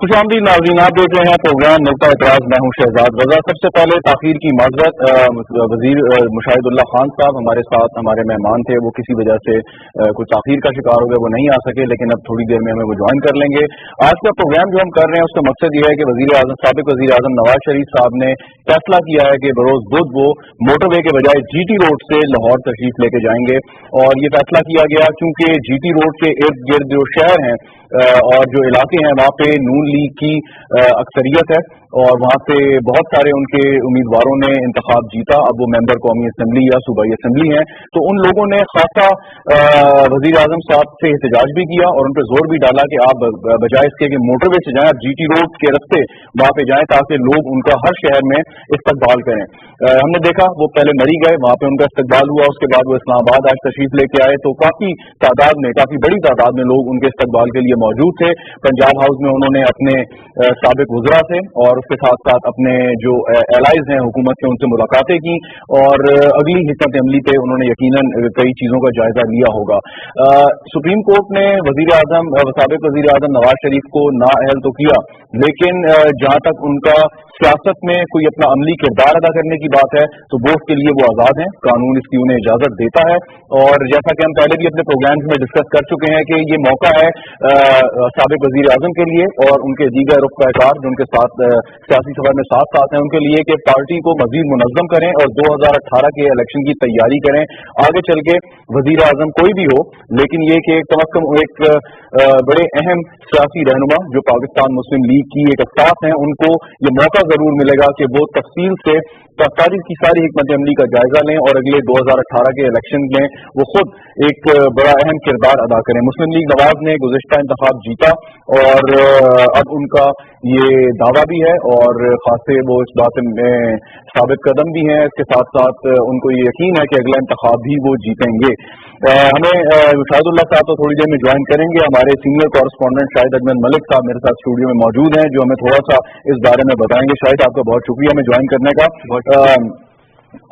खुशामदीद नाज़रीन, आप देख रहे हैं प्रोग्राम नुक्ता एतराज़। मैं हूं शहजाद रज़ा। सबसे पहले ताख़ीर की माज़रत, वज़ीर मुशाहिदुल्लाह खान साहब हमारे साथ हमारे मेहमान थे, वो किसी वजह से कुछ ताख़ीर का शिकार हो गए, वो नहीं आ सके, लेकिन अब थोड़ी देर में हमें वो ज्वाइन कर लेंगे। आज का प्रोग्राम जो हम कर रहे हैं उसका मकसद ये है कि साबिक़ वज़ीर आज़म नवाज शरीफ साहब ने फैसला किया है कि बरोज़ बुध वो मोटरवे के बजाय GT रोड से लाहौर तशरीफ लेके जाएंगे। और ये फैसला किया गया क्योंकि GT रोड के इर्द गिर्द जो शहर हैं और जो इलाके हैं वहाँ पे नून लीग की अक्सरियत है और वहाँ से बहुत सारे उनके उम्मीदवारों ने इंतखाब जीता। अब वो मेंबर कौमी असम्बली या सूबाई असम्बली हैं, तो उन लोगों ने खासा वज़ीर आज़म साहब से एहतजाज भी किया और उन पर जोर भी डाला कि आप बजाय इसके कि मोटरवे से जाएं, आप GT रोड के रस्ते वहाँ पे जाएं ताकि लोग उनका हर शहर में इस्तकबाल करें। हमने देखा वो पहले मरी गए, वहाँ पे उनका इस्तकबाल हुआ, उसके बाद वो इस्लामाबाद आज तशरीफ लेके आए, तो काफी बड़ी तादाद में लोग उनके इस्तकबाल के लिए मौजूद थे। पंजाब हाउस में उन्होंने अपने साबिक वज़रा से और उसके साथ साथ अपने जो एलाइज हैं हुकूमत के उनसे मुलाकातें की और अगली हिकमत अमली पे उन्होंने यकीनन कई चीजों का जायजा लिया होगा। सुप्रीम कोर्ट ने साबिक वज़ीर आज़म नवाज शरीफ को नाअहल तो किया, लेकिन जहां तक उनका सियासत में कोई अपना अमली किरदार अदा करने की बात है तो वोट के लिए वो आजाद हैं, कानून इसकी उन्हें इजाजत देता है। और जैसा कि हम पहले भी अपने प्रोग्राम्स में डिस्कस कर चुके हैं कि ये मौका है साबिक वज़ीर आज़म के लिए और उनके दीगर रुफ़क़ाकार जो उनके साथ सियासी सफर में साथ हैं उनके लिए कि पार्टी को मजीद मुनज़्ज़म करें और 2018 के इलेक्शन की तैयारी करें। आगे चल के वज़ीर आज़म कोई भी हो, लेकिन ये कि कम अज़ कम एक बड़े अहम सियासी रहनुमा जो पाकिस्तान मुस्लिम लीग की एक अस्ताफ हैं, उनको ये मौका जरूर मिलेगा कि वो तफसील से की सारी हिकमत अमली का जायजा लें और अगले 2018 के इलेक्शन में वो खुद एक बड़ा अहम किरदार अदा करें। मुस्लिम लीग नवाज ने गुज़िश्ता इंतखाब जीता और अब उनका ये दावा भी है और खासे वो इस बात में साबित कदम भी हैं। इसके साथ साथ उनको ये यकीन है कि अगला इंतखाब भी वो जीतेंगे। हमें शाहिदुल्लाह साहब तो थोड़ी देर में ज्वाइन करेंगे। हमारे सीनियर कॉरेस्पॉन्डेंट शाहिद अजमल मलिक साहब मेरे साथ स्टूडियो में मौजूद हैं जो हमें थोड़ा सा इस बारे में बताएंगे। शाहिद, आपका बहुत शुक्रिया हमें ज्वाइन करने का।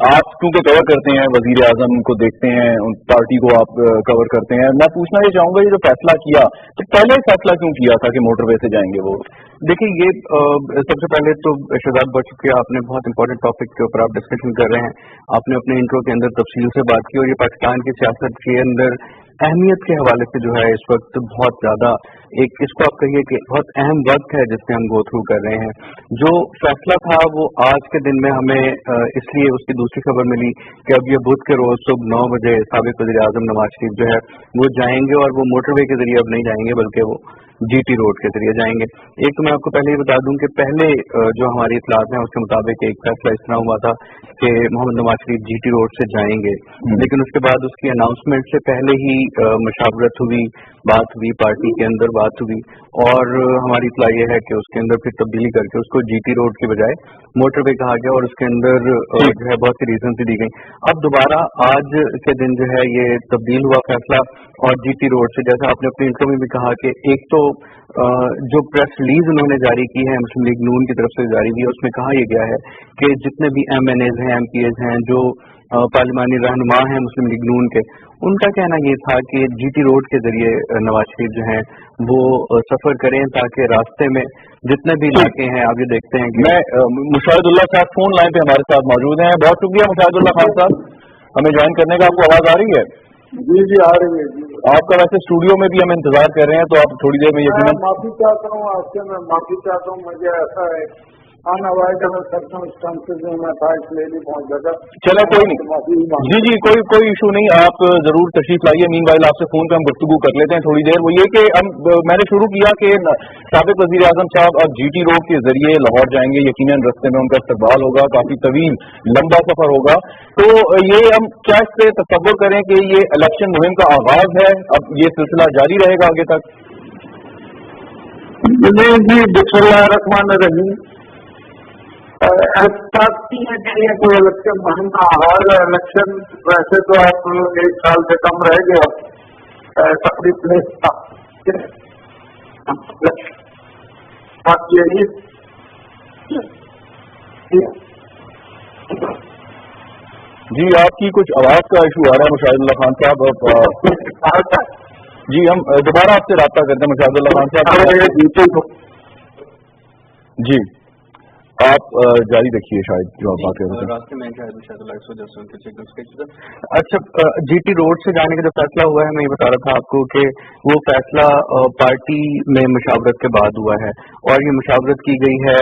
आप क्योंकि कवर करते हैं वजीर आजम को, देखते हैं उन पार्टी को आप कवर करते हैं, मैं पूछना ये चाहूंगा ये जो फैसला किया तो पहले फैसला क्यों किया था कि मोटरवे से जाएंगे वो? देखिए, ये सबसे पहले तो शहजाद बहुत शुक्रिया, आपने बहुत इंपॉर्टेंट टॉपिक के ऊपर आप डिस्कशन कर रहे हैं। आपने अपने इंट्रो के अंदर तफसील से बात की और ये पाकिस्तान की सियासत के अंदर अहमियत के हवाले से जो है इस वक्त बहुत ज्यादा एक इसको आप कहिए कि बहुत अहम वक्त है जिससे हम गो थ्रू कर रहे हैं। जो फैसला था वो आज के दिन में हमें इसलिए उसकी दूसरी खबर मिली कि अब ये बुध के रोज सुबह 9 बजे साबिक वज़ीर आज़म नवाज शरीफ जो है वो जाएंगे और वो मोटरवे के जरिए अब नहीं जाएंगे बल्कि वो GT रोड के जरिए जाएंगे। एक तो मैं आपको पहले ही बता दूं कि पहले जो हमारी इतलात हैं उसके मुताबिक एक फैसला इस तरह हुआ था कि मोहम्मद नवाज शरीफ GT रोड से जाएंगे, लेकिन उसके बाद उसकी अनाउंसमेंट से पहले ही मशावरत हुई, बात हुई, पार्टी के अंदर बात हुई और हमारी इतला ये है कि उसके अंदर फिर तब्दीली करके उसको GT रोड के बजाय मोटरवे कहा गया और उसके अंदर जो है बहुत सी रीजन दी गई। अब दोबारा आज के दिन जो है ये तब्दील हुआ फैसला और GT रोड से, जैसा आपने अपनी इंटरव्यू में भी कहा कि एक तो जो प्रेस रिलीज उन्होंने जारी की है मुस्लिम लीग नून की तरफ से जारी हुई है उसमें कहा यह गया है कि जितने भी MNAs हैं, MPAs हैं, जो पार्लिमानी रहनुमा हैं मुस्लिम लीग नून के, उनका कहना ये था कि GT रोड के जरिए नवाज शरीफ जो हैं वो सफर करें ताकि रास्ते में जितने भी इलाके हैं आप ये देखते हैं कि मुशाहिदुल्लाह साहब फोन लाइन पे हमारे साथ मौजूद हैं। बहुत शुक्रिया मुशाहिदुल्लाह खान साहब हमें ज्वाइन करने का। आपको आवाज आ रही है? जी आ रही है। जी आपका वैसे स्टूडियो में भी हम इंतजार कर रहे हैं तो आप थोड़ी देर में यकीनन। माफी चाहता हूँ आपसे, मैं माफी चाहता हूँ, मुझे ऐसा है अनअवॉइडेबल सर्कमस्टेंसेस में मैं था इसलिए नहीं पहुंच सका। चलो कोई नहीं, जी कोई इशू नहीं, आप जरूर तशरीफ लाइए। मीनवाइल आपसे फोन पे हम गुफ्तगू कर लेते हैं थोड़ी देर। वो ये कि मैंने शुरू किया कि साबिक वज़ीर आज़म साहब अब GT रोड के जरिए लाहौर जाएंगे, यकीनन रस्ते में उनका इस्तकबाल होगा, काफी तवील लंबा सफर होगा। तो ये हम क्या इससे तसव्वुर करें कि ये इलेक्शन मुहिम का आगाज है, अब ये सिलसिला जारी रहेगा आगे तक? जी बिस्मिल्लाहिर्रहमानिर्रहीम। पार्टी है कि ये कोई इलेक्शन मुहिम का आगाज है। इलेक्शन वैसे तो आप 1 साल से कम रह गया तकरीबन यही जी आपकी कुछ आवाज का इशू आ रहा है मुशाहिदुल्लाह खान साहब। जी हम दोबारा आपसे राब्ता करते हैं मुशाहिदुल्लाह खान साहब। جی آپ جاری رکھیے شاید جو آپ بات کر رہے ہیں. راستے میں اچھا جی ٹی روڈ سے جانے کا جو فیصلہ ہوا ہے میں یہ بتا رہا تھا آپ کو کہ وہ فیصلہ پارٹی میں مشاورت کے بعد ہوا ہے اور یہ مشاورت کی گئی ہے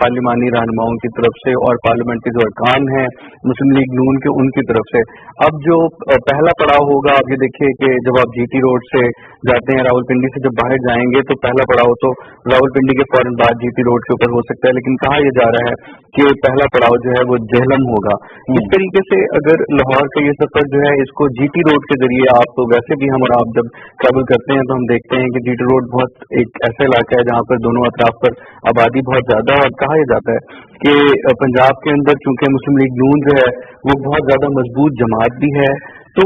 پارلیمانی رہنماؤں کی طرف سے اور پارلیمنٹ کے جو ارکان ہیں مسلم لیگ نون کے ان کی طرف سے. اب جو پہلا پڑاؤ ہوگا آپ یہ دیکھیے کہ جب آپ جی ٹی روڈ سے جاتے ہیں راولپنڈی سے جب باہر جائیں گے تو پہلا پڑاؤ تو راولپنڈی کے فوراً بعد جی ٹی روڈ کے اوپر ہو سکتا ہے, لیکن کہا یہ جا رہا ہے کہ پہلا پڑاؤ جو ہے وہ جہلم ہوگا. اس طریقے سے اگر لاہور کا یہ سفر جو ہے اس کو جی ٹی روڈ کے ذریعے آپ تو ویسے بھی ہم اور آپ جب ٹریول کرتے ہیں تو ہم دیکھتے ہیں کہ جی ٹی روڈ بہت ایک ایسا علاقہ ہے جہاں پر دونوں اطراف پر آبادی بہت زیادہ ہے اور کہا یہ جاتا ہے کہ پنجاب کے اندر چونکہ مسلم لیگ نون جو ہے وہ بہت زیادہ مضبوط جماعت بھی ہے تو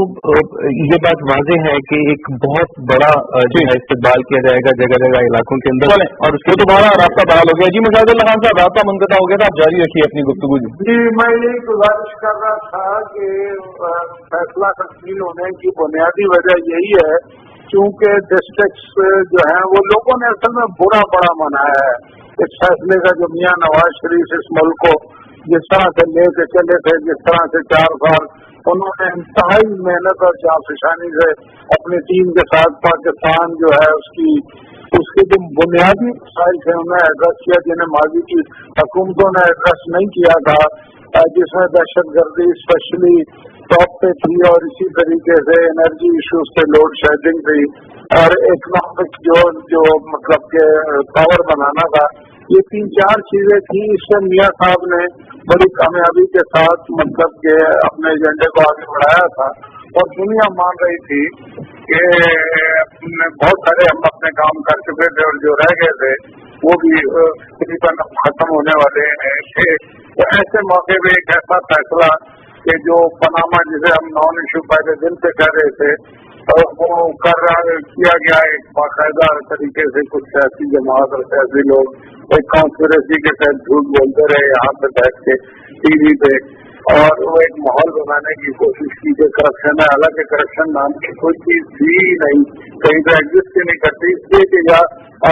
یہ بات واضح ہے کہ ایک بہت بڑا جو ہے استقبال کیا جائے گا جگہ جگہ علاقوں کے اندر اور اس کو دوبارہ رابطہ بحال ہو گیا. جی مشاہد اللہ خان صاحب رابطہ منقطع ہو گیا تھا, آپ جاری رکھیے اپنی گفتگو. جی میں یہی گزارش کر رہا تھا کہ فیصلہ تکمیل ہونے کی بنیادی وجہ یہی ہے کیونکہ ڈسٹرکٹس جو ہیں وہ لوگوں نے اصل میں برا بڑا منایا ہے اس فیصلے کا جو میاں نواز شریف اس ملک کو جس طرح سے لے کے چلے تھے, جس طرح سے 4 سال انہوں نے انتہائی محنت اور جانفشانی سے اپنی ٹیم کے ساتھ پاکستان جو ہے اس کے جو بنیادی مسائل تھے انہیں ایڈریس کیا جنہیں ماضی کی حکومتوں نے ایڈریس نہیں کیا تھا, جس میں دہشت گردی اسپیشلی ٹاپ پہ تھی اور اسی طریقے سے انرجی ایشوز سے لوڈ شیڈنگ تھی اور اکنامک جو مطلب کہ پاور بنانا تھا. یہ 3-4 چیزیں تھیں. اس سے میاں صاحب نے بڑی کامیابی کے ساتھ مطلب کہ اپنے ایجنڈے کو آگے بڑھایا تھا اور دنیا مان رہی تھی کہ بہت سارے ہم اپنے کام کر چکے تھے اور جو رہ گئے تھے وہ بھی تقریباً ختم ہونے والے تھے. تو ایسے موقع پہ ایک ایسا فیصلہ کہ جو پاناما جسے ہم نان ایشو پہلے دن سے کہہ رہے تھے وہ کیا گیا ایک باقاعدہ طریقے سے کچھ سیاسی جماعت اور سیاسی لوگ ایک کانسپریسی کے تحت جھوٹ بولتے رہے یہاں پہ بیٹھ کے ٹی وی پہ اور وہ ایک ماحول بنانے کی کوشش کی کہ کرپشن ہے. حالانکہ کرپشن نام کی کوئی چیز تھی ہی نہیں, کہیں پہ ایگزسٹ ہی نہیں کرتی, اس لیے کہ یا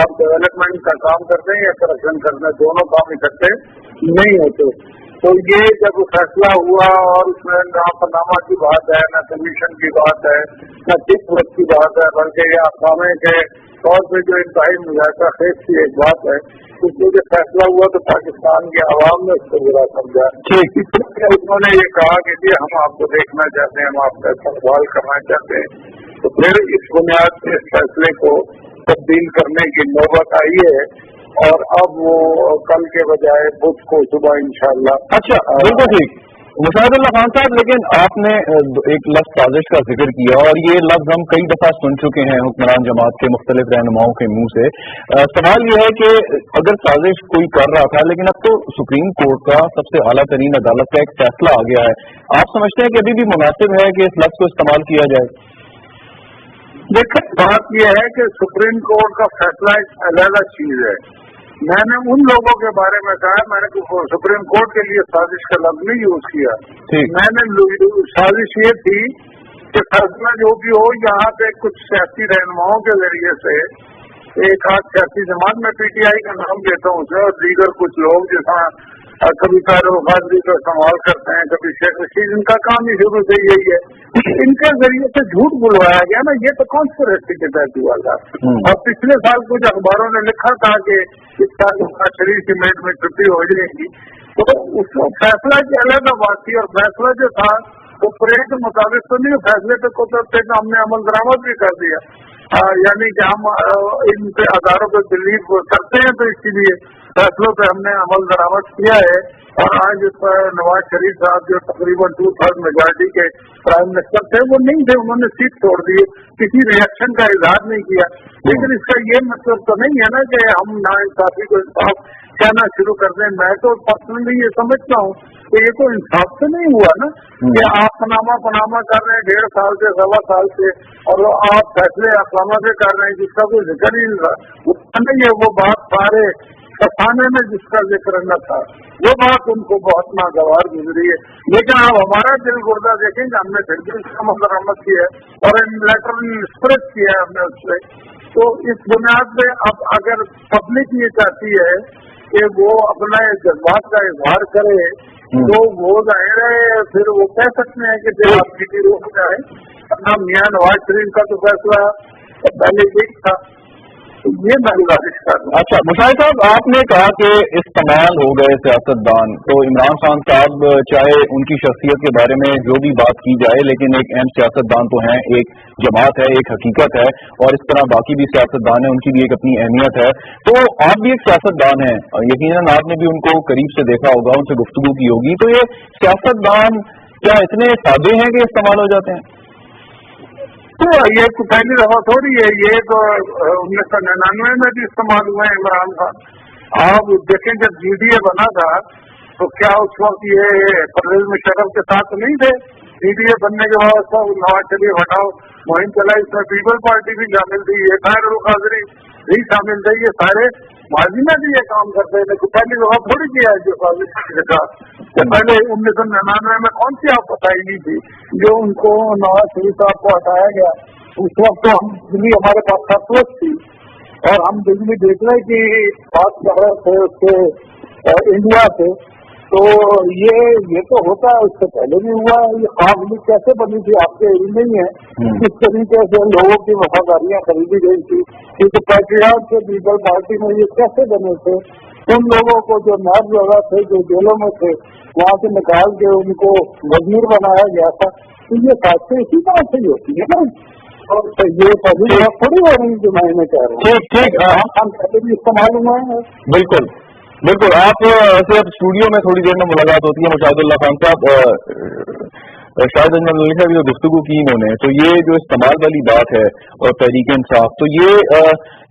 آپ ڈیولپمنٹ کا کام کرتے ہیں یا کرپشن کرتے ہیں, دونوں کام اکٹھے نہیں ہوتے. تو یہ جب فیصلہ ہوا اور اس میں نہ پاناما کی بات ہے نہ کمیشن کی بات ہے نہ ٹک وقت کی بات ہے بلکہ یہ افسانے کے طور پہ جو انتہائی مذاکرہ خیز کی ایک بات ہے, اس لیے جب فیصلہ ہوا تو پاکستان کے عوام نے اس کو برا سمجھا. انہوں نے یہ کہا کہ جی ہم آپ کو دیکھنا چاہتے ہیں, ہم آپ کا استقبال کرنا چاہتے ہیں. تو پھر اس بنیاد پہ اس فیصلے کو تبدیل کرنے کی نوبت آئی ہے اور اب وہ کل کے بجائے بدھ کو صبح انشاءاللہ. اچھا بالکل ٹھیک مشاہد اللہ خان صاحب, لیکن آپ نے ایک لفظ سازش کا ذکر کیا اور یہ لفظ ہم کئی دفعہ سن چکے ہیں حکمران جماعت کے مختلف رہنماؤں کے منہ سے. سوال یہ ہے کہ اگر سازش کوئی کر رہا تھا لیکن اب تو سپریم کورٹ کا سب سے اعلیٰ ترین عدالت کا ایک فیصلہ آ گیا ہے, آپ سمجھتے ہیں کہ ابھی بھی مناسب ہے کہ اس لفظ کو استعمال کیا جائے؟ دیکھیں بات یہ ہے کہ سپریم کورٹ کا فیصلہ ایک علیحدہ چیز ہے. میں نے ان لوگوں کے بارے میں کہا, میں نے سپریم کورٹ کے لیے سازش کا لفظ نہیں یوز کیا. میں نے سازش یہ تھی کہ فیصلہ جو بھی ہو یہاں پہ کچھ سیاسی رہنماؤں کے ذریعے سے ایک آدھ سیاسی جماعت میں پی ٹی آئی کا نام دیتا ہوں اسے اور دیگر کچھ لوگ جیسا کبھی طارق غازی کا استعمال کرتے ہیں, کبھی شیخ رشید, ان کا کام ہی شروع سے یہی ہے. ان کے ذریعے سے جھوٹ بلوایا گیا نا, یہ تو کانسپریسی کے تحت ہوا تھا. اور پچھلے سال کچھ اخباروں نے لکھا تھا کہ اس سال شریف کی میٹ میں چھٹی ہو جائے گی, تو اس فیصلہ کی علیحدہ بات تھی. اور فیصلہ جو تھا وہ پریڈ کے مطابق تو نہیں, فیصلے پہ قدرت سے ہم نے عمل درآمد بھی کر دیا, یعنی کہ ہم ان کے اداروں پہ بلیو کرتے ہیں تو اسی لیے فیصلوں پہ ہم نے عمل درآمد کیا ہے. اور آج نواز شریف صاحب جو تقریباً 2/3 میجارٹی کے پرائم منسٹر تھے وہ نہیں تھے, انہوں نے سیٹ چھوڑ دی, کسی ریئیکشن کا اظہار نہیں کیا. لیکن اس کا یہ مطلب تو نہیں ہے نا کہ ہم ناانصافی کو انصاف کہنا شروع کر دیں. میں تو پرسنلی یہ سمجھتا ہوں کہ یہ تو انصاف سے نہیں ہوا نا کہ آپ پناما کر رہے ہیں 1.5 سال سے 1.25 سال سے, اور آپ فیصلے اقامہ سے کر رہے ہیں جس کا کوئی ذکر ہی نہیں رہا. نہیں ہے وہ بات سارے کسانے میں جس کا ذکر نہ تھا, وہ بات ان کو بہت ناگوار گزری ہے. لیکن آپ ہمارا دل گردہ دیکھیں کہ ہم نے پھر بھی اس کا مرمت کیا ہے اور لیٹر ایکسپریس کیا ہے ہم نے اس سے. تو اس بنیاد پہ اب اگر پبلک یہ چاہتی ہے کہ وہ اپنے جذبات کا اظہار کرے تو وہ ظاہر ہے پھر وہ کہہ سکتے ہیں کہ جب آپ کی روک جائے. ورنہ میاں نواز شریف کا تو فیصلہ پہلے یہی تھا. یہ میں گزارش کر رہا ہوں. اچھا مشاہد صاحب، آپ نے کہا کہ استعمال ہو گئے سیاستدان، تو عمران خان صاحب چاہے ان کی شخصیت کے بارے میں جو بھی بات کی جائے، لیکن ایک اہم سیاستدان تو ہیں، ایک جماعت ہے، ایک حقیقت ہے، اور اس طرح باقی بھی سیاستدان ہیں، ان کی بھی ایک اپنی اہمیت ہے. تو آپ بھی ایک سیاستدان ہیں، یقیناً آپ نے بھی ان کو قریب سے دیکھا ہوگا، ان سے گفتگو کی ہوگی. تو یہ سیاستدان کیا اتنے سادے ہیں کہ استعمال ہو جاتے ہیں؟ تو یہ تو پہلی دفعہ تھوڑی ہے، یہ تو 1999 میں بھی استعمال ہوئے ہیں عمران خان. آپ دیکھیں جب GDA بنا تھا تو کیا اس وقت یہ پرویز مشرف کے ساتھ نہیں تھے؟ GDA بننے کے بعد سب نواز شریف ہٹاؤ مہم چلائی، اس میں پیپل پارٹی بھی شامل تھی، یہ خیر القادری بھی شامل تھے، یہ سارے ماضی میں بھی یہ کام کرتے تھے. تو پہلی دفعہ تھوڑی کیا ہے جو پہلے 1999 میں کون سی آپ بتائی نہیں تھی جو ان کو نواز شریف صاحب کو ہٹایا گیا. اس وقت تو ہم بجلی ہمارے پاس خصوص تھی اور ہم بجلی بیچنے کی بات کر رہے تھے اس کے انڈیا سے. تو یہ تو ہوتا ہے، اس سے پہلے بھی ہوا ہے. یہ خواب کیسے بنی تھی آپ کے علم نہیں ہے کس طریقے سے لوگوں کی وفاداریاں خریدی گئی تھی. کیونکہ پیٹریاٹ کے پیپل پارٹی میں یہ کیسے بنے تھے؟ ان لوگوں کو جو نائب وغیرہ تھے، جو جیلوں میں تھے، وہاں سے نکال کے ان کو وزیر بنایا گیا تھا. تو یہ باتیں اسی طرح سے ہی ہوتی ہے نا. اور یہ پہلی بات تھوڑی ہو رہی جو میں نے کہہ رہا ہوں. ٹھیک ہم پہلے بھی استعمال ہوئے ہیں. بالکل بالکل. آپ سے اب اسٹوڈیو میں تھوڑی دیر میں ملاقات ہوتی ہے مشاہد اللہ خان صاحب. شاہد اجمل ملک صاحب جو گفتگو کی انہوں نے، تو یہ جو استعمال والی بات ہے اور تحریک انصاف، تو یہ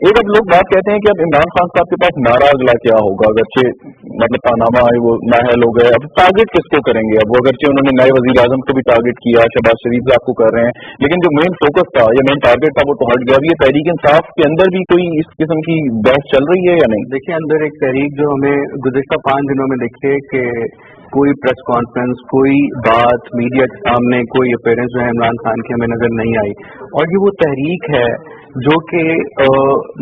ایک اب لوگ بات کہتے ہیں کہ اب عمران خان صاحب کے پاس نعرہ اگلا کیا ہوگا، اگرچہ مطلب پاناما ہے وہ نااہل ہو گئے، اب ٹارگیٹ کس کو کریں گے؟ اب وہ اگرچہ انہوں نے نئے وزیر اعظم کو بھی ٹارگیٹ کیا، شہباز شریف صاحب کو کر رہے ہیں، لیکن جو مین فوکس تھا یا مین ٹارگیٹ تھا وہ تو ہٹ گیا. اب یہ تحریک انصاف کے اندر بھی کوئی اس قسم کی بحث چل رہی ہے یا نہیں؟ دیکھیے، اندر ایک تحریک جو ہمیں گزشتہ 5 دنوں میں دیکھے کہ کوئی پریس کانفرنس، کوئی بات میڈیا کے سامنے، کوئی اپیرنس جو ہے عمران خان کی ہمیں نظر نہیں آئی. اور یہ وہ تحریک ہے جو کہ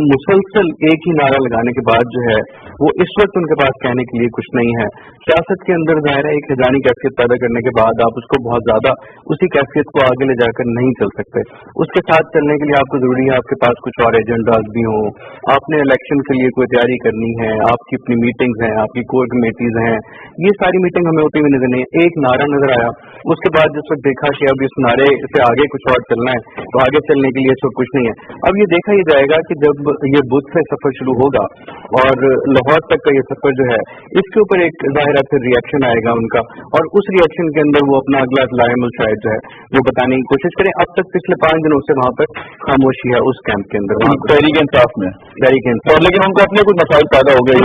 مسلسل ایک ہی نعرہ لگانے کے بعد جو ہے وہ اس وقت ان کے پاس کہنے کے لیے کچھ نہیں ہے. سیاست کے اندر ظاہر ہے ایک ہجانی کیفیت پیدا کرنے کے بعد آپ اس کو بہت زیادہ اسی کیفیت کو آگے لے جا کر نہیں چل سکتے. اس کے ساتھ چلنے کے لیے آپ کو ضروری ہے آپ کے پاس کچھ اور ایجنڈاز بھی ہوں، آپ نے الیکشن کے لیے کوئی تیاری کرنی ہے، آپ کی اپنی میٹنگز ہیں، آپ کی کور کمیٹیز ہیں. یہ ساری میٹنگ ہمیں ہوتی ہوئی نظر نہیں ہے. ایک نعرہ نظر آیا، اس کے بعد جس وقت دیکھا کہ اب اس نعرے سے آگے کچھ اور چلنا ہے تو آگے چلنے کے لیے اس وقت کچھ نہیں ہے. اب یہ دیکھا ہی جائے گا کہ جب یہ بدھ سے سفر شروع ہوگا اور لاہور تک کا یہ سفر جو ہے اس کے اوپر ایک ظاہرہ پھر ری ایکشن آئے گا ان کا، اور اس ری ایکشن کے اندر وہ اپنا اگلا لائم شاید جو ہے وہ بتانے کی کوشش کریں. اب تک پچھلے 5 دنوں سے وہاں پر خاموشی ہے اس کیمپ کے اندر، تحریک انصاف میں تحریک انصاف، لیکن ان کو اپنے کچھ مسائل پیدا ہو گئے.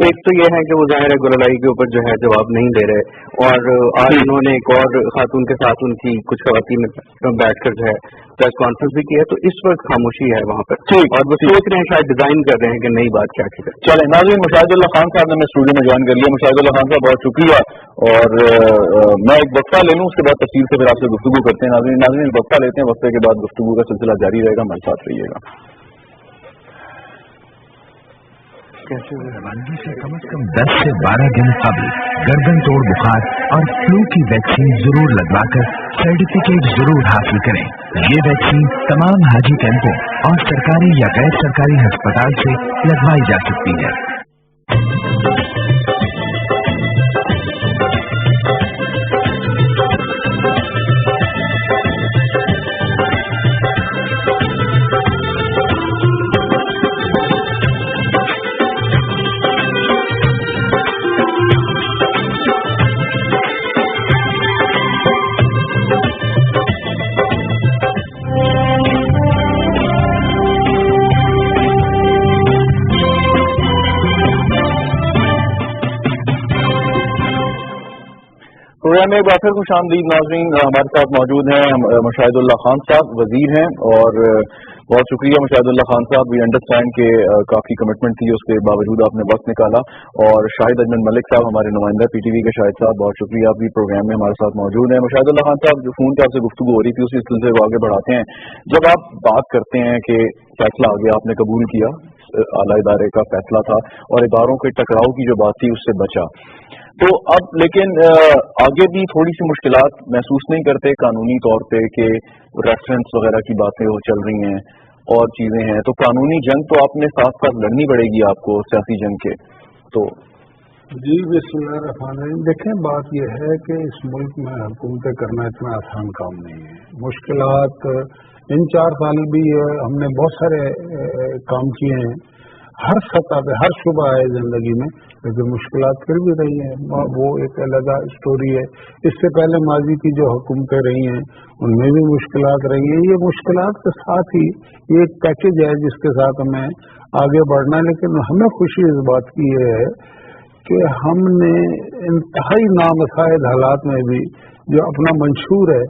ایک تو یہ ہے کہ وہ ظاہر ہے گلولائی کے اوپر جو ہے جواب نہیں دے رہے، اور آج انہوں نے ایک اور خاتون کے ساتھ ان کی کچھ خواتین بیٹھ کر جو ہے پریس کانفرنس بھی کی ہے. تو اس وقت خاموشی ہے وہاں پر، اور وہ سوچ رہے ہیں، شاید ڈیزائن کر رہے ہیں کہ نئی بات کیا کی. چلیں ناظرین، مشاہد اللہ خان صاحب نے میں اسٹوڈیو میں جوائن کر لیا. مشاہد اللہ خان صاحب بہت شکریہ، اور میں ایک وقفہ لے لوں، اس کے بعد تفصیل سے پھر آپ سے گفتگو کرتے ہیں. ناظرین ایک وقفہ لیتے ہیں، وقفے کے بعد گفتگو کا سلسلہ جاری رہے گا، ہمارے ساتھ رہیے گا. روانگی سے کم از کم 10 سے 12 دن قبل گردن توڑ بخار اور فلو کی ویکسین ضرور لگوا کر سرٹیفکیٹ ضرور حاصل کریں. یہ ویکسین تمام حاجی کیمپوں اور سرکاری یا غیر سرکاری ہسپتال سے لگوائی جا سکتی ہے. پروگرام میں ایک بار پھر خوش آمدید ناظرین. ہمارے ساتھ موجود ہیں مشاہد اللہ خان صاحب، وزیر ہیں، اور بہت شکریہ مشاہد اللہ خان صاحب. وی انڈرسٹینڈ کہ کافی کمٹمنٹ تھی، اس کے باوجود آپ نے وقت نکالا. اور شاہد اجمل ملک صاحب ہمارے نمائندہ پی ٹی وی کے شاہد صاحب، بہت شکریہ، آپ بھی پروگرام میں ہمارے ساتھ موجود ہیں. مشاہد اللہ خان صاحب، جو فون پہ آپ سے گفتگو ہو رہی تھی اسی سلسلے کو آگے بڑھاتے ہیں. جب آپ بات کرتے ہیں کہ فیصلہ آ گیا، آپ نے قبول کیا، आला इदारे का फैसला था और इदारों के टकराव की जो बात थी उससे बचा। तो अब लेकिन आगे भी थोड़ी सी मुश्किलात महसूस नहीं करते कानूनी तौर पे कि रेफरेंस वगैरह की बातें वो चल रही हैं और चीजें हैं, तो कानूनी जंग तो आपने साथ साथ लड़नी पड़ेगी आपको सियासी जंग के। तो जी बिस्मिल्लाहिर्रहमानिर्रहीम। देखें, बात यह है कि इस मुल्क में हुकूमतें करना इतना आसान काम नहीं है। मुश्किलात इन 4 साल भी हमने बहुत सारे काम किए हैं, हर सतह पे हर शुबा है जिंदगी में, लेकिन मुश्किलात फिर भी रही हैं। वो एक अलग स्टोरी है। इससे पहले माजी की जो हुकूमतें रही हैं उनमें भी मुश्किलात रही हैं। ये मुश्किलात के साथ ही ये एक पैकेज है जिसके साथ हमें आगे बढ़ना है। लेकिन हमें खुशी इस बात की ये है कि हमने इंतहाई नामसाइद हालात में भी जो अपना मंशूर है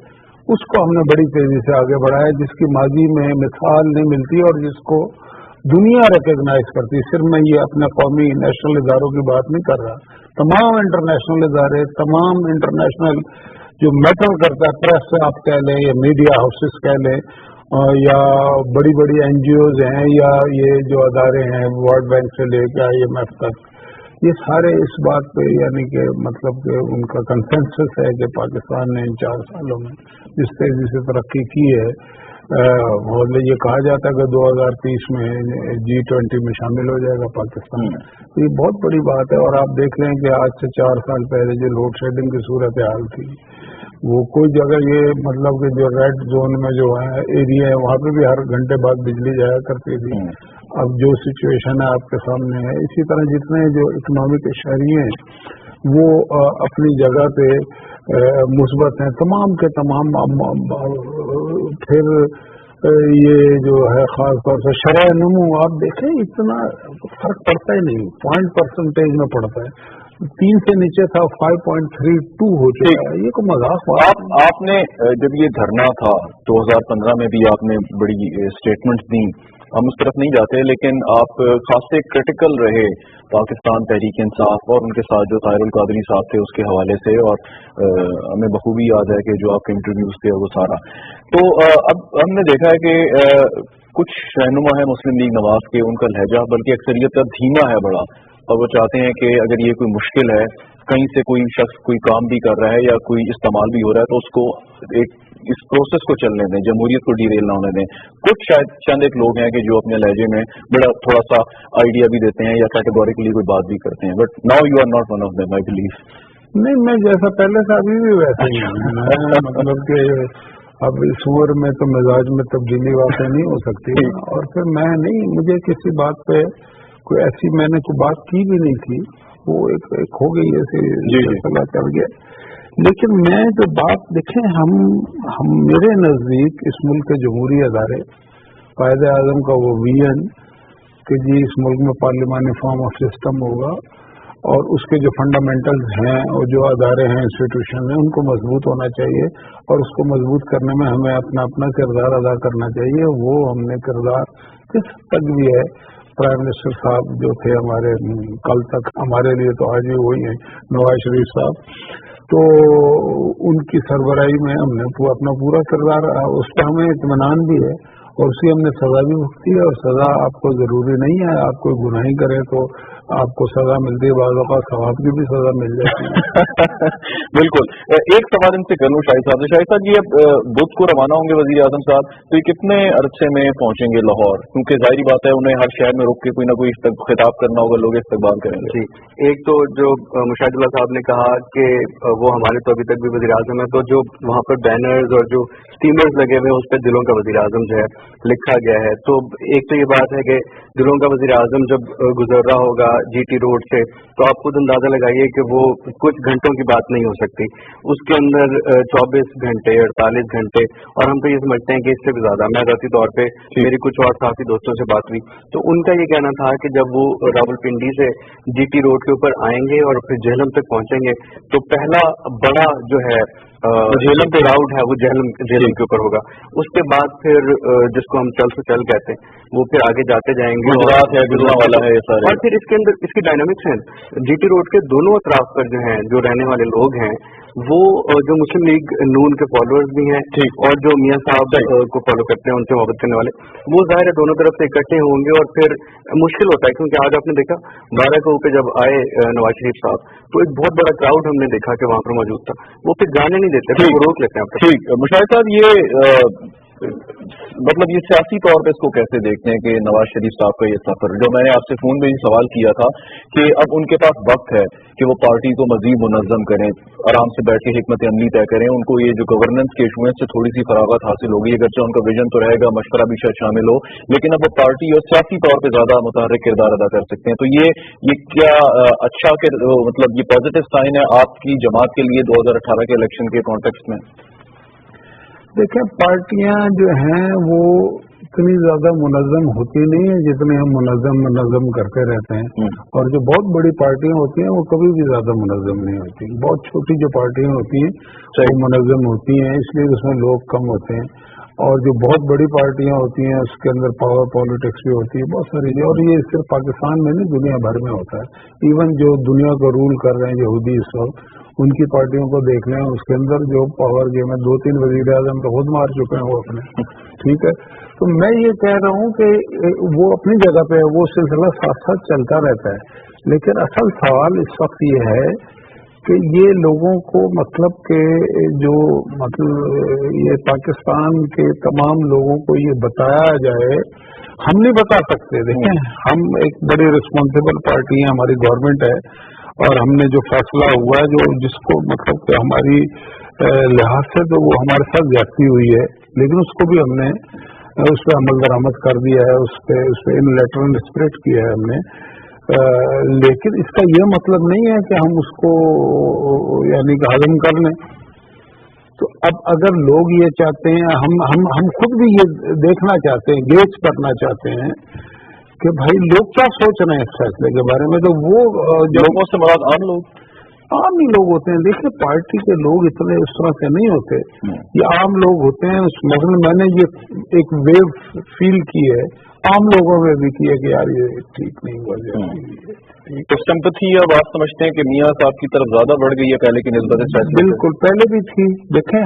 उसको हमने बड़ी तेजी से आगे बढ़ाया, जिसकी माजी में मिसाल नहीं मिलती और जिसको दुनिया रिकग्नाइज करती। सिर्फ मैं ये अपने कौमी नेशनल इदारों की बात नहीं कर रहा, तमाम इंटरनेशनल इदारे, तमाम इंटरनेशनल जो मैटर करता है, प्रेस आप कह लें या मीडिया हाउसेस कह लें या बड़ी बड़ी एनजीओज हैं या ये जो अदारे हैं वर्ल्ड बैंक से लेकर IMF तक, ये सारे इस बात पे यानी कि मतलब कि उनका कंसेंसस है कि पाकिस्तान ने इन 4 सालों में जिस तेजी से तरक्की की है, और ये कहा जाता है कि 2030 में G20 में शामिल हो जाएगा पाकिस्तान। तो ये बहुत बड़ी बात है। और आप देख लें कि आज से 4 साल पहले जो लोड शेडिंग की सूरत हाल थी, वो कोई जगह ये मतलब कि जो रेड जोन में जो है एरिया है वहाँ पे भी हर घंटे बाद बिजली जाया करती थी। अब जो सिचुएशन है आपके सामने है। इसी तरह जितने जो इकोनॉमिक शहरी हैं वो अपनी जगह पे मुस्बत हैं, तमाम के तमाम। फिर ये जो है खास तौर से शरह नमू आप देखें इतना फर्क पड़ता ही नहीं, 0% में पड़ता है। 3 से नीचे था, 5.32 हो चुका है। ये को मजाक आपने जब ये धरना था 2015 में भी आपने बड़ी स्टेटमेंट्स दी, हम उस तरफ नहीं जाते, लेकिन आप खासे क्रिटिकल रहे पाकिस्तान तहरीक इंसाफ और उनके साथ जो ताहिरुल कादरी साहब थे उसके हवाले से, और हमें बखूबी याद है कि जो आपके इंटरव्यूज थे वो सारा। तो अब हमने देखा है कि कुछ रहनुमा है मुस्लिम लीग नवाज के, उनका लहजा बल्कि अक्सरियत का धीमा है बड़ा, और वो चाहते हैं कि अगर ये कोई मुश्किल है, कहीं से कोई शख्स कोई काम भी कर रहा है या कोई इस्तेमाल भी हो रहा है, तो उसको एक इस प्रोसेस को चलने दें, जमहूरियत को डीरेल ना होने दें। कुछ शायद चंद एक लोग हैं कि जो अपने लहजे में बड़ा थोड़ा सा आइडिया भी देते हैं या कैटेगोरिकली कोई बात भी करते हैं, but now you are not one of them, I believe. नहीं, मैं जैसा पहले से अभी भी वैसे ही हूँ। मतलब कि अब इस उम्र में तो मिजाज में तब्दीली वाक़ई नहीं हो सकती। और फिर मैं नहीं, मुझे किसी बात पे कोई ऐसी मैंने कोई बात की भी नहीं थी, वो एक हो गई ऐसे फैसला कर गया। लेकिन मैं जो बात देखें, हम मेरे नजदीक इस मुल्क के जमहूरी अदारे, कायदे आजम का वो विजन कि जी इस मुल्क में पार्लिमानी फॉर्म ऑफ सिस्टम होगा और उसके जो फंडामेंटल्स हैं और जो अदारे हैं इंस्टीट्यूशन हैं उनको मजबूत होना चाहिए, और उसको मजबूत करने में हमें अपना अपना किरदार अदा करना चाहिए। वो हमने किरदार किस तक भी है। प्राइम मिनिस्टर साहब जो थे हमारे, कल तक हमारे लिए तो आज ही वही हैं, नवाज शरीफ साहब, तो उनकी सरबराही में हमने अपना पूरा किरदार, उस पर हमें इत्मीनान भी है और उसकी हमने सजा भी भुगती है। और सजा आपको जरूरी नहीं है, आप कोई गुनाही करें तो आपको सजा मिलती है, बाद औक़ात सवाब की भी सजा मिल जाती है। बिल्कुल। एक सवाल इनसे कर लूँ शाहिद साहब से। शाहिद साहब जी अब बुध को रवाना होंगे वज़ीर आज़म साहब, तो ये कितने अरसे में पहुंचेंगे लाहौर? क्योंकि जाहिर बात है उन्हें हर शहर में रुक के कोई ना कोई खिताब करना होगा, लोग इस्तकबाल करेंगे। जी, एक तो जो मुशाहिदुल्लाह साहब ने कहा कि वो हमारे तो अभी तक भी वज़ीर आज़म है, तो जो वहाँ पर बैनर्स और जो स्टीमर्स लगे हुए हैं उस पर दिलों का वज़ीर आज़म जो है लिखा गया है। तो एक तो ये बात है कि दिलों का वज़ीर आज़म जब गुजर रहा होगा GT रोड से, तो आप खुद अंदाजा लगाइए कि वो कुछ घंटों की बात नहीं हो सकती, उसके अंदर 24 घंटे 48 घंटे, और हम तो ये समझते हैं कि इससे भी ज्यादा। मैं ज़ाती तौर पे मेरी कुछ और साथी दोस्तों से बात हुई तो उनका ये कहना था कि जब वो रावलपिंडी से GT रोड के ऊपर आएंगे और फिर झेलम तक पहुंचेंगे तो पहला बड़ा जो है झेलम पे राउट है वो झेलम के ऊपर होगा। उसके बाद फिर जिसको हम चल से चल कहते हैं वो फिर आगे जाते जाएंगे, गुजरात है, गुजरावाला है, सारे। और फिर इसके अंदर इसकी डायनामिक्स हैं। GT रोड के दोनों अतराफ पर जो हैं जो रहने वाले लोग हैं وہ جو مسلم لیگ نون کے فالوورز بھی ہیں اور جو میاں صاحب کو فالو کرتے ہیں ان سے محبت کرنے والے، وہ ظاہر ہے دونوں طرف سے اکٹھے ہوں گے اور پھر مشکل ہوتا ہے، کیونکہ آج آپ نے دیکھا 12 کو جب آئے نواز شریف صاحب تو ایک بہت بڑا کراؤڈ ہم نے دیکھا کہ وہاں پر موجود تھا، وہ پھر جانے نہیں دیتے، وہ روک لیتے ہیں. ٹھیک مشاہد صاحب، یہ مطلب یہ سیاسی طور پہ اس کو کیسے دیکھتے ہیں کہ نواز شریف صاحب کا یہ سفر، جو میں نے آپ سے فون میں ہی سوال کیا تھا کہ اب ان کے پاس وقت ہے کہ وہ پارٹی کو مزید منظم کریں، آرام سے بیٹھ کے حکمت عملی طے کریں، ان کو یہ جو گورننس کے ایشو ہیں سے تھوڑی سی فراغت حاصل ہوگی، اگرچہ ان کا ویژن تو رہے گا، مشورہ بھی شاید شامل ہو، لیکن اب وہ پارٹی اور سیاسی طور پہ زیادہ متحرک کردار ادا کر سکتے ہیں. تو یہ کیا اچھا کہ مطلب یہ پازیٹو سائن ہے آپ کی جماعت کے لیے 2018 کے الیکشن کے کانٹیکسٹ میں؟ دیکھیں، پارٹیاں جو ہیں وہ اتنی زیادہ منظم ہوتی نہیں ہیں جتنے ہم منظم کرتے رہتے ہیں، اور جو بہت بڑی پارٹیاں ہوتی ہیں وہ کبھی بھی زیادہ منظم نہیں ہوتی. بہت چھوٹی جو پارٹیاں ہوتی ہیں وہ منظم ہوتی ہیں، اس لیے اس میں لوگ کم ہوتے ہیں، اور جو بہت بڑی پارٹیاں ہوتی ہیں اس کے اندر پاور پالیٹکس بھی ہوتی ہے بہت ساری، اور یہ صرف پاکستان میں نہیں دنیا بھر میں ہوتا ہے. ایون جو دنیا کو رول کر رہے ہیں یہودی اس وقت، ان کی پارٹیوں کو دیکھ لیں، اس کے اندر جو پاور گیم ہے 2-3 وزیر اعظم تو خود مار چکے ہیں وہ اپنے. ٹھیک ہے، تو میں یہ کہہ رہا ہوں کہ وہ اپنی جگہ پہ وہ سلسلہ ساتھ ساتھ چلتا رہتا ہے، لیکن اصل سوال اس وقت یہ ہے کہ یہ لوگوں کو مطلب کہ جو مطلب یہ پاکستان کے تمام لوگوں کو یہ بتایا جائے، ہم نہیں بتا سکتے. دیکھیں، ہم ایک بڑی رسپانسیبل پارٹی ہے، ہماری گورنمنٹ ہے، اور ہم نے جو فیصلہ ہوا ہے جو جس کو مطلب کہ ہماری لحاظ سے تو وہ ہمارے ساتھ زیادتی ہوئی ہے، لیکن اس کو بھی ہم نے اس پہ عمل درآمد کر دیا ہے، اس پہ ان لیٹر اسپریٹ کیا ہے ہم نے. لیکن اس کا یہ مطلب نہیں ہے کہ ہم اس کو یعنی کہ ہضم کر لیں. تو اب اگر لوگ یہ چاہتے ہیں، ہم خود بھی یہ دیکھنا چاہتے ہیں، گیج کرنا چاہتے ہیں کہ بھائی لوگ کیا سوچ رہے ہیں اس فیصلے کے بارے میں. تو وہ لوگوں سے مراد عام ہی لوگ ہوتے ہیں. دیکھیں، پارٹی کے لوگ اتنے اس طرح سے نہیں ہوتے، یہ عام لوگ ہوتے ہیں. مثلا میں نے یہ ایک ویو فیل کی ہے عام لوگوں میں بھی کی ہے کہ یار یہ ٹھیک نہیں ہوا. تو سمپتھی اب آپ سمجھتے ہیں کہ میاں صاحب کی طرف زیادہ بڑھ گئی ہے پہلے کی نسبت سے؟ بالکل، پہلے بھی تھی. دیکھیں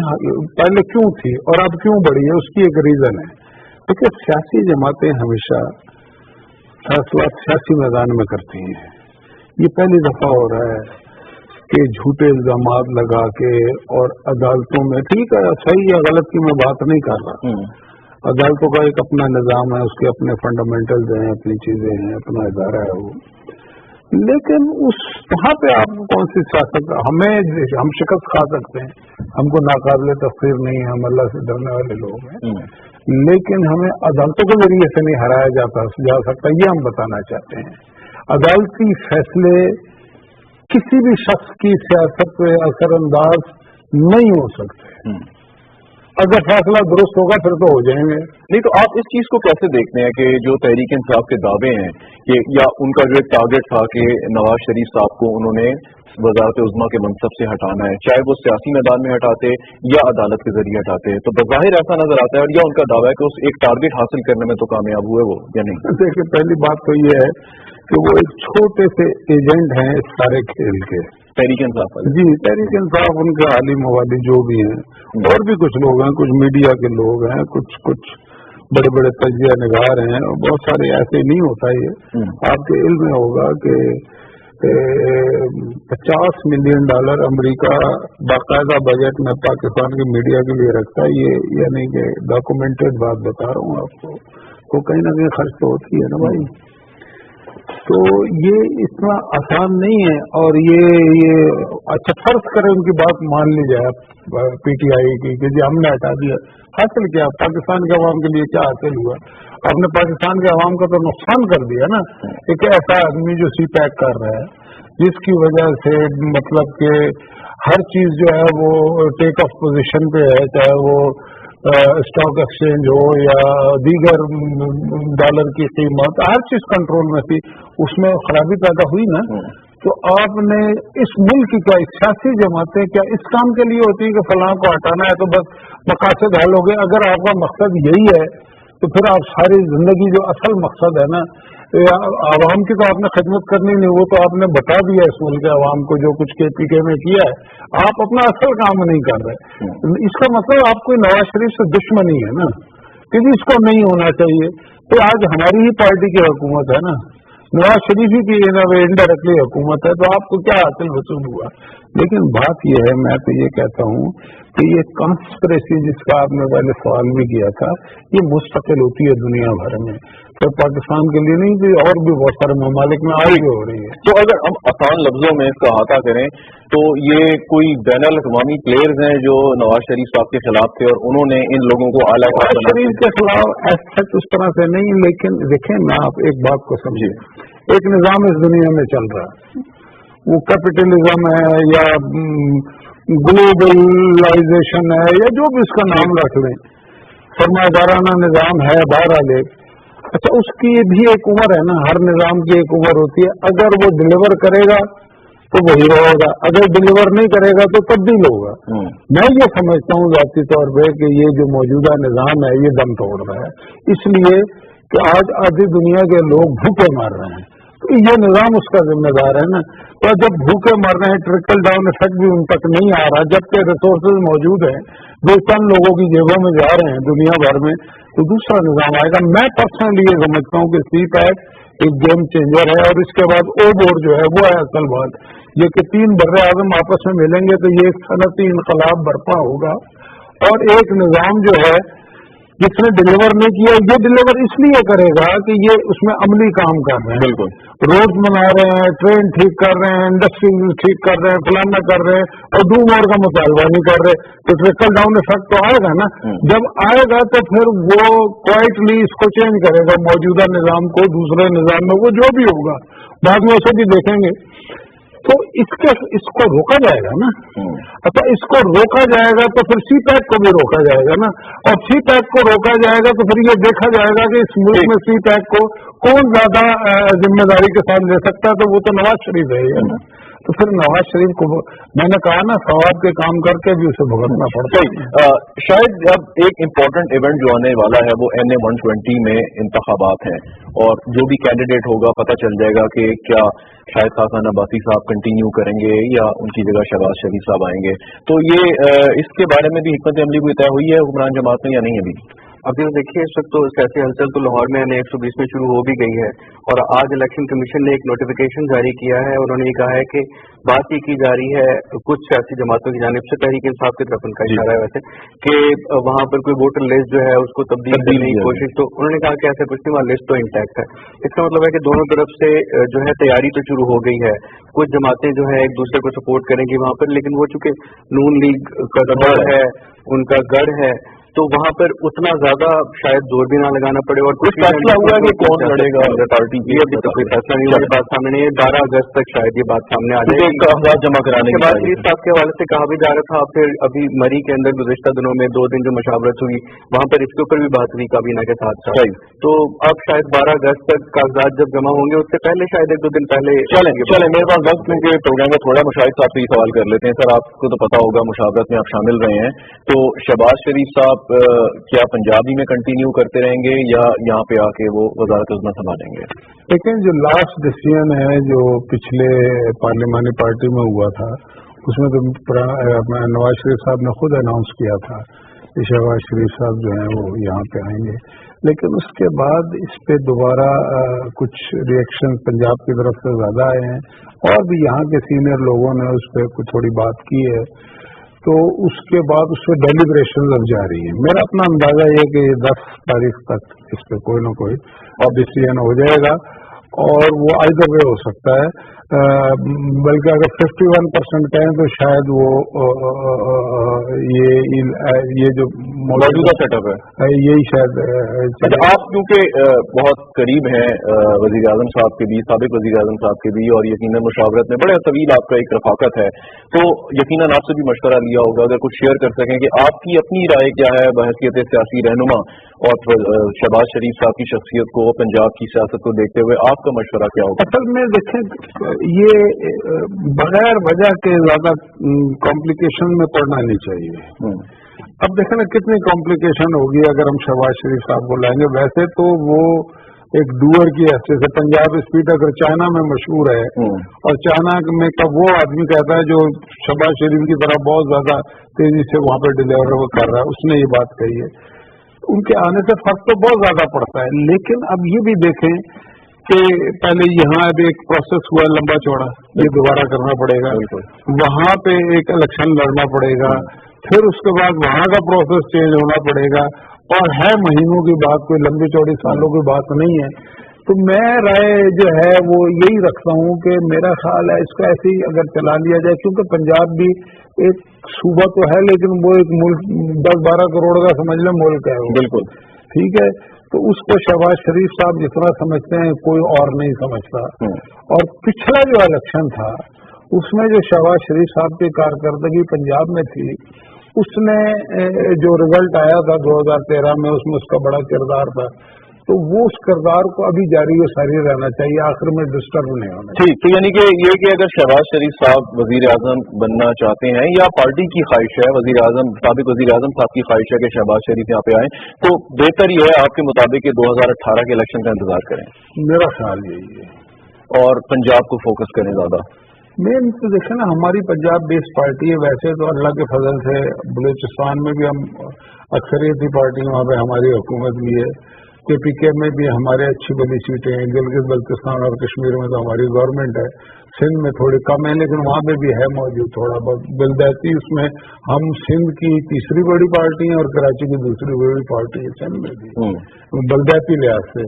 پہلے کیوں تھی اور اب کیوں بڑھی ہے، اس کی ایک ریزن ہے. دیکھیں، سیاسی جماعتیں ہمیشہ فیصلہ سیاسی میدان میں کرتی ہیں. یہ پہلی دفعہ ہو رہا ہے کہ جھوٹے الزامات لگا کے اور عدالتوں میں، ٹھیک ہے صحیح یا غلط کی میں بات نہیں کر رہا، عدالتوں کا ایک اپنا نظام ہے، اس کے اپنے فنڈامنٹلز ہیں، اپنی چیزیں ہیں، اپنا ادارہ ہے وہ، لیکن اس وہاں پہ آپ کو کون سی سیاست، ہم شکست کھا سکتے ہیں، ہم کو ناقابل تفسیر نہیں ہے، ہم اللہ سے ڈرنے والے لوگ ہیں، لیکن ہمیں عدالتوں کے ذریعے سے نہیں ہرایا جا سکتا. یہ ہم بتانا چاہتے ہیں. عدالتی فیصلے کسی بھی شخص کی سیاست پہ اثر انداز نہیں ہو سکتے. اگر فیصلہ درست ہوگا پھر تو ہو جائیں گے. نہیں تو آپ اس چیز کو کیسے دیکھتے ہیں کہ جو تحریک انصاف کے دعوے ہیں کہ یا ان کا جو ایک ٹارگٹ تھا کہ نواز شریف صاحب کو انہوں نے وزارت عظمیٰ کے منصب سے ہٹانا ہے، چاہے وہ سیاسی میدان میں ہٹاتے یا عدالت کے ذریعے ہٹاتے، تو بظاہر ایسا نظر آتا ہے اور یا ان کا دعویٰ ہے کہ اس ایک ٹارگٹ حاصل کرنے میں تو کامیاب ہوئے وہ یا نہیں؟ دیکھیں، پہلی بات تو یہ ہے کہ وہ ایک چھوٹے سے ایجنٹ ہیں اس سارے کھیل کے، تحریک انصاف. جی، تحریک انصاف ان کے عالی موالی جو بھی ہیں، اور بھی کچھ لوگ ہیں، کچھ میڈیا کے لوگ ہیں، کچھ بڑے بڑے تجزیہ نگار ہیں، بہت سارے ایسے نہیں ہوتا. یہ آپ کے علم میں ہوگا کہ $50 ملین امریکہ باقاعدہ بجٹ میں پاکستان کی میڈیا کے لیے رکھتا ہے. یہ یعنی کہ ڈاکومنٹڈ بات بتا رہا ہوں آپ کو، تو کہیں نہ کہیں خرچ تو ہوتی ہے نا بھائی. تو یہ اتنا آسان نہیں ہے. اور یہ اچھا فرض کریں ان کی بات مان لی جائے پی ٹی آئی کی کہ جی ہم نے ہٹا دیا، حاصل کیا پاکستان کے عوام کے لیے؟ کیا حاصل ہوا؟ آپ نے پاکستان کے عوام کا تو نقصان کر دیا نا. ایک ایسا آدمی جو سی پیک کر رہا ہے جس کی وجہ سے مطلب کہ ہر چیز جو ہے وہ ٹیک آف پوزیشن پہ ہے، چاہے وہ اسٹاک ایکسچینج ہو یا دیگر ڈالر کی قیمت، ہر چیز کنٹرول میں تھی، اس میں خرابی پیدا ہوئی نا. تو آپ نے اس ملک کی کیا سیاسی جماعتیں کیا اس کام کے لیے ہوتی ہے کہ فلاں کو ہٹانا ہے تو بس مقاصد حل ہو گئے؟ اگر آپ کا مقصد یہی ہے تو پھر آپ ساری زندگی جو اصل مقصد ہے نا आवाम की तो आपने खिदमत करनी नहीं, वो तो आपने बता दिया इस मुल्क के आवाम को जो कुछ KPK में किया है, आप अपना असल काम नहीं कर रहे। इसका मतलब आपको नवाज शरीफ से दुश्मनी है ना, क्योंकि इसको नहीं होना चाहिए। तो आज हमारी ही पार्टी की हुकूमत है ना, नवाज शरीफ ही की इनडायरेक्टली हुकूमत है, तो आपको क्या हासिल वसूल हुआ। लेकिन बात यह है, मैं तो ये कहता हूँ कि ये कॉन्स्पिरेसी जिसका आपने पहले सवाल भी किया था, ये मुस्तकिल होती है दुनिया भर में, तो पाकिस्तान के लिए नहीं कि और भी बहुत सारे ममालिक में आगे हो रही है। तो अगर हम आसान लफ्जों में इसका अहाता करें तो ये कोई बैनुल अक़वामी प्लेयर्स हैं जो नवाज शरीफ साहब के खिलाफ थे और उन्होंने इन लोगों को आला नवाज शरीफ के खिलाफ ऐसा उस तरह से नहीं, लेकिन देखें मैं आप एक बात को समझिए, एक निज़ाम इस दुनिया में चल रहा है, वो कैपिटलिज्म है या ग्लोबलाइजेशन है या जो भी उसका नाम रख लें, सरमायादाराना निज़ाम है, बहरहाल अच्छा उसकी भी एक उम्र है ना, हर निज़ाम की एक उम्र होती है। अगर वो डिलीवर करेगा तो वही होगा, अगर डिलीवर नहीं करेगा तो तब्दील होगा। मैं ये समझता हूँ ज़ाती तौर पे कि ये जो मौजूदा निज़ाम है ये दम तोड़ रहा है, इसलिए कि आज आधी दुनिया के लोग भूखे मर रहे हैं, तो ये निज़ाम उसका जिम्मेदार है ना। तो जब भूखे मर रहे हैं, ट्रिकल डाउन इफेक्ट भी उन तक नहीं आ रहा, जबकि रिसोर्सेज मौजूद हैं जो चंद लोगों की जेबों में जा रहे हैं दुनिया भर में, तो दूसरा निज़ाम आएगा। मैं पर्सनली ये समझता हूँ कि CPAC एक गेम चेंजर है, और इसके बाद O बोर्ड जो है वो है असल बात, ये कि 3 बर्रे आज़म आपस में मिलेंगे तो ये एक सनती इनकलाब बर्पा होगा, और एक निज़ाम जो है जिसने डिलीवर नहीं किया, ये डिलीवर इसलिए करेगा कि ये उसमें अमली काम कर रहे हैं, बिल्कुल रोड बना रहे हैं, ट्रेन ठीक कर रहे हैं, इंडस्ट्री ठीक कर रहे हैं, फलाना कर रहे हैं, और डू मोर का मुतालबा नहीं कर रहे, तो ट्रिकल डाउन इफेक्ट तो आएगा ना। जब आएगा तो फिर वो क्वाइटली इसको चेंज करेगा, मौजूदा निज़ाम को दूसरे निज़ाम में, वो जो भी होगा बाद में उसे भी देखेंगे, तो इसको रोका जाएगा ना। अच्छा इसको रोका जाएगा तो फिर CPAC को भी रोका जाएगा ना, और CPAC को रोका जाएगा तो फिर ये देखा जाएगा कि इस मुल्क में CPAC को कौन ज्यादा जिम्मेदारी के साथ ले सकता है, तो वो तो नवाज शरीफ है ना। तो फिर नवाज शरीफ को मैंने कहा ना सवाब के काम करके भी उसे भुगतना पड़ता है। शायद अब एक इम्पोर्टेंट इवेंट जो आने वाला है वो NA-120 में इंतखाबात हैं, और जो भी कैंडिडेट होगा पता चल जाएगा कि क्या शायद खान अब्बासी साहब कंटिन्यू करेंगे या उनकी जगह शहबाज शरीफ साहब आएंगे। तो ये इसके बारे में भी हिकमत अमली कोई तय हुई है हुक्मरान जमात में या नहीं? अभी तो देखिए इस वक्त तो सियासी हलचल तो लाहौर में NA-120 में शुरू हो भी गई है, और आज इलेक्शन कमीशन ने एक नोटिफिकेशन जारी किया है। उन्होंने ये कहा है कि बात ये की जा रही है कुछ सियासी जमातों की जानिब से, तहरीक इंसाफ की तरफ उनका इशारा है वैसे, कि वहाँ पर कोई वोटर लिस्ट जो है उसको तब्दील करने की कोशिश, तो उन्होंने कहा कि ऐसा कुछ नहीं, वहाँ लिस्ट तो इंटैक्ट है। इसका मतलब है कि दोनों तरफ से जो है तैयारी तो शुरू हो गई है। कुछ जमातें जो है एक दूसरे को सपोर्ट करेंगी वहाँ पर, लेकिन वो चूंकि नून लीग का गढ़ है, उनका गढ़ है, तो वहाँ पर उतना ज्यादा शायद जोर भी ना लगाना पड़े। और कुछ फैसला हुआ कि कौन लड़ेगा पार्टी की, अभी तक कोई फैसला नहीं हुआ, ये बात सामने नहीं है। 12 अगस्त तक शायद ये बात सामने आ जाएगी। कागजात जमा कराने के बाद शरीफ साहब के हवाले से कहा भी जा रहा था, फिर अभी मरी के अंदर गुज़िश्ता दिनों में 2 दिन जो मशावरत हुई वहाँ पर इसके ऊपर भी बात हुई काबीना के साथ साथ, तो अब शायद 12 अगस्त तक कागजात जब जमा होंगे उससे पहले शायद 1-2 दिन पहले चले मेरे पास वक्त में प्रोग्राम में थोड़ा मुशाहिद साहब से ही सवाल कर लेते हैं। सर आपको तो पता होगा मुशावरत में आप शामिल रहे हैं, तो शहबाज शरीफ साहब क्या पंजाबी में कंटिन्यू करते रहेंगे या यहाँ पे आके वो वजारत उज़्मा संभालेंगे? लेकिन जो लास्ट डिसीजन है जो पिछले पार्लिमानी पार्टी में हुआ था उसमें तो नवाज शरीफ साहब ने खुद अनाउंस किया था कि शहबाज शरीफ साहब जो हैं वो यहाँ पे आएंगे, लेकिन उसके बाद इस पे दोबारा कुछ रिएक्शन पंजाब की तरफ से ज्यादा आए हैं, और भी यहाँ के सीनियर लोगों ने उस पर कुछ थोड़ी बात की है, तो उसके बाद उस पर डेलिब्रेशन अब जारी है। मेरा अपना अंदाजा ये कि 10 तारीख तक इस पर कोई ना कोई और डिसीजन हो जाएगा, और वो आइदर वे हो सकता है, बल्कि अगर 51% कहें तो शायद वो ये जो मौजूदा सेटअप है यही शायद। आप क्योंकि बहुत करीब हैं वजीर आजम साहब के भी, साबिक वजीर आजम साहब के भी, और यकीनन मुशावरत में बड़े तवील आपका एक रफाकत है, तो यकीनन आपसे भी मशवरा लिया होगा, अगर कुछ शेयर कर सकें कि आपकी अपनी राय क्या है बहसीयत सियासी रहनुमा, और शहबाज शरीफ साहब की शख्सियत को, पंजाब की सियासत को देखते हुए आपका मशवरा क्या होगा? असल में देखें ये बगैर वजह के ज्यादा कॉम्प्लिकेशन में पड़ना नहीं चाहिए। अब देखें ना कितनी कॉम्प्लिकेशन होगी अगर हम शहबाज शरीफ साहब को लाएंगे। वैसे तो वो एक डूअर की हैसियत से। पंजाब स्पीड अगर चाइना में मशहूर है और चाइना में का वो आदमी कहता है जो शहबाज शरीफ की तरह बहुत ज्यादा तेजी से वहां पर डिलीवर कर रहा है, उसने ये बात कही है। उनके आने से फर्क तो बहुत ज्यादा पड़ता है, लेकिन अब ये भी देखें कि पहले यहाँ अब एक प्रोसेस हुआ लंबा चौड़ा, ये दोबारा करना पड़ेगा, वहां पे एक इलेक्शन लड़ना पड़ेगा, फिर उसके बाद वहां का प्रोसेस चेंज होना पड़ेगा, और है महीनों की बात, कोई लंबी चौड़ी सालों की बात नहीं है। तो मैं राय जो है वो यही रखता हूँ कि मेरा ख्याल है इसको ऐसे ही अगर चला लिया जाए, क्योंकि पंजाब भी एक सूबा तो है लेकिन वो एक मुल्क 10-12 करोड़ का समझ लें मुल्क है वो। बिल्कुल ठीक है, तो उसको शहबाज शरीफ साहब जितना समझते हैं कोई और नहीं समझता। और पिछला जो इलेक्शन था उसमें जो शहबाज शरीफ साहब की कारकर्दगी पंजाब में थी, उसने जो रिजल्ट आया था 2013 में, उसमें उसका बड़ा किरदार था, तो वो उस किरदार को अभी जारी व सारी रहना चाहिए, आखिर में डिस्टर्ब नहीं होना। ठीक, तो यानी कि ये कि अगर शहबाज शरीफ साहब वजीर आजम बनना चाहते हैं या पार्टी की ख्वाहिश है, वजीर आजम साबिक वजीर आजम साहब की ख्वाहिश है कि शहबाज शरीफ यहाँ पे आए, तो बेहतर ये है आपके मुताबिक 2018 के इलेक्शन का इंतजार करें? मेरा ख्याल यही है, और पंजाब को फोकस करें ज्यादा। मेन तो देखें ना, हमारी पंजाब बेस्ड पार्टी है, वैसे तो अल्लाह के फजल से बलूचिस्तान में भी हम अक्सरियती पार्टी, वहाँ पे हमारी हुकूमत भी है, KPK में भी हमारे अच्छी बड़ी सीटें हैं, गिलगित बल्तिस्तान और कश्मीर में तो हमारी गवर्नमेंट है, सिंध में थोड़ी कम है लेकिन वहाँ पे भी है मौजूद थोड़ा बहुत बलदैती, उसमें हम सिंध की तीसरी बड़ी पार्टी है और कराची की दूसरी बड़ी पार्टी है सिंध में भी बलदैती लिहाज से।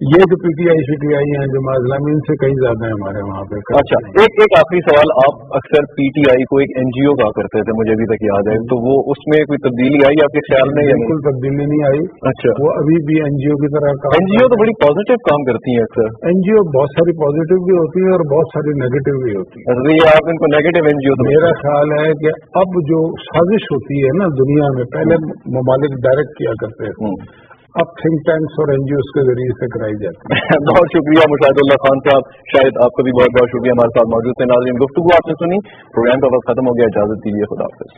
ये जो PTI CTI हैं जमात इस्लामी, इनसे कहीं ज्यादा है हमारे वहाँ पे। अच्छा, एक आखिरी सवाल, आप अक्सर PTI को एक NGO कहा करते थे, मुझे अभी तक याद है, तो वो उसमें कोई तब्दीली आई आपके ख्याल में? बिल्कुल तब्दीली नहीं आई। अच्छा, वो अभी भी NGO की तरह काम। NGO तो बड़ी पॉजिटिव काम करती है अक्सर। NGO बहुत सारी पॉजिटिव भी होती है और बहुत सारी नेगेटिव भी होती है। ये आप इनको नेगेटिव NGO तो? मेरा ख्याल है कि अब जो साजिश होती है ना दुनिया में, पहले ममालिक डायरेक्ट किया करते थे, अब थिंक टैंक्स और NGOs के जरिए से कराई जाती है। बहुत शुक्रिया मुशाहिदुल्लाह खान साहब, शायद आपका भी बहुत बहुत शुक्रिया हमारे साथ मौजूद थे। नाज़रीन, गुफ्तगू आपने सुनी, प्रोग्राम का वक्त खत्म हो गया, इजाजत दीजिए, खुदा हाफिज़।